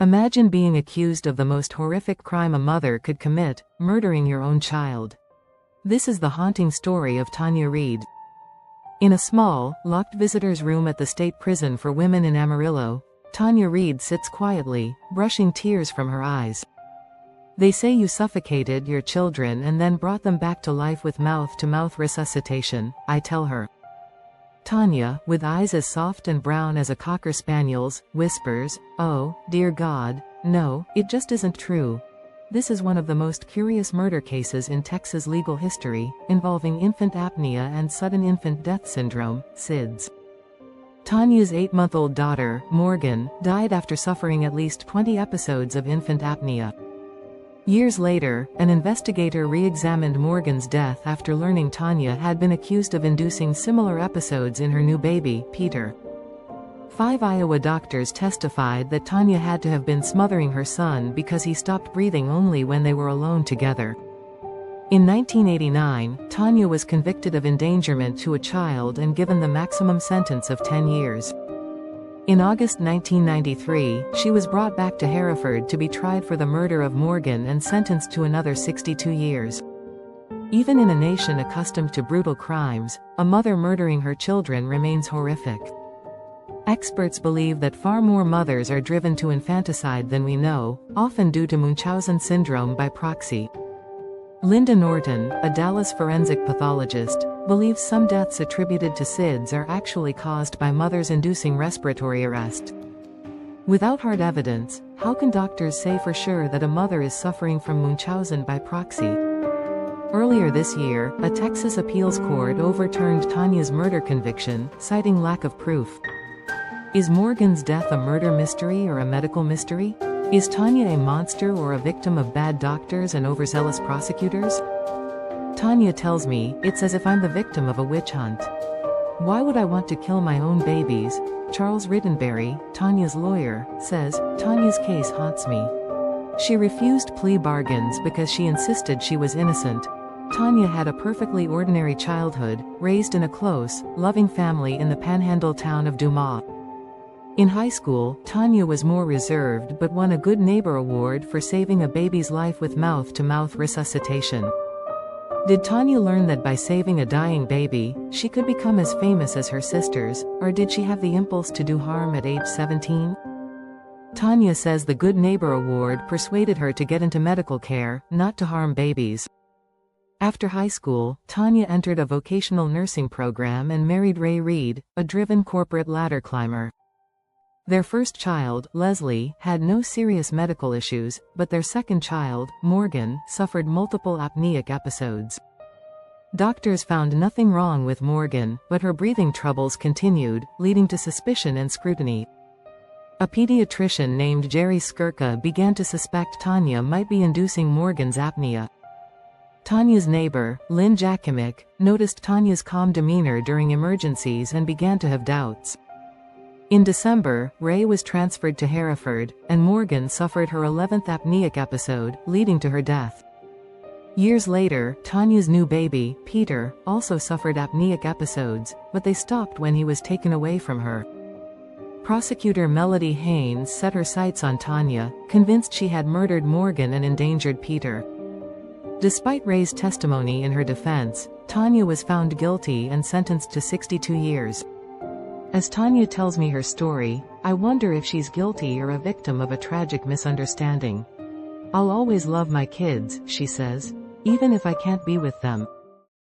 Imagine being accused of the most horrific crime a mother could commit, murdering your own child. This is the haunting story of Tanya Reid. In a small, locked visitors' room at the state prison for women in Amarillo, Tanya Reid sits quietly, brushing tears from her eyes. They say you suffocated your children and then brought them back to life with mouth-to-mouth resuscitation, I tell her. Tanya, with eyes as soft and brown as a cocker spaniel's, whispers, "Oh, dear God, no, it just isn't true." This is one of the most curious murder cases in Texas legal history, involving infant apnea and sudden infant death syndrome, SIDS. Tanya's 8-month-old daughter, Morgan, died after suffering at least 20 episodes of infant apnea. Years later, an investigator re-examined Morgan's death after learning Tanya had been accused of inducing similar episodes in her new baby, Peter. 5 Iowa doctors testified that Tanya had to have been smothering her son because he stopped breathing only when they were alone together. In 1989, Tanya was convicted of endangerment to a child and given the maximum sentence of 10 years. In August 1993, she was brought back to Hereford to be tried for the murder of Morgan and sentenced to another 62 years. Even in a nation accustomed to brutal crimes, a mother murdering her children remains horrific. Experts believe that far more mothers are driven to infanticide than we know, often due to Munchausen syndrome by proxy. Linda Norton, a Dallas forensic pathologist, believes some deaths attributed to SIDS are actually caused by mothers inducing respiratory arrest. Without hard evidence, how can doctors say for sure that a mother is suffering from Munchausen by proxy? Earlier this year, a Texas appeals court overturned Tanya's murder conviction, citing lack of proof. Is Morgan's death a murder mystery or a medical mystery? Is Tanya a monster or a victim of bad doctors and overzealous prosecutors? Tanya tells me, "It's as if I'm the victim of a witch hunt. Why would I want to kill my own babies?" Charles Rittenberry, Tanya's lawyer, says, "Tanya's case haunts me. She refused plea bargains because she insisted she was innocent. Tanya had a perfectly ordinary childhood, raised in a close, loving family in the panhandle town of Dumas. In high school, Tanya was more reserved but won a Good Neighbor Award for saving a baby's life with mouth-to-mouth resuscitation. Did Tanya learn that by saving a dying baby, she could become as famous as her sisters, or did she have the impulse to do harm at age 17? Tanya says the Good Neighbor Award persuaded her to get into medical care, not to harm babies. After high school, Tanya entered a vocational nursing program and married Ray Reid, a driven corporate ladder climber. Their first child, Leslie, had no serious medical issues, but their second child, Morgan, suffered multiple apneic episodes. Doctors found nothing wrong with Morgan, but her breathing troubles continued, leading to suspicion and scrutiny. A pediatrician named Jerry Skirka began to suspect Tanya might be inducing Morgan's apnea. Tanya's neighbor, Lynn Jakimick, noticed Tanya's calm demeanor during emergencies and began to have doubts. In December, Ray was transferred to Hereford, and Morgan suffered her 11th apneic episode, leading to her death. Years later, Tanya's new baby, Peter, also suffered apneic episodes, but they stopped when he was taken away from her. Prosecutor Melody Haynes set her sights on Tanya, convinced she had murdered Morgan and endangered Peter. Despite Ray's testimony in her defense, Tanya was found guilty and sentenced to 62 years. As Tanya tells me her story, I wonder if she's guilty or a victim of a tragic misunderstanding. "I'll always love my kids," she says, "even if I can't be with them."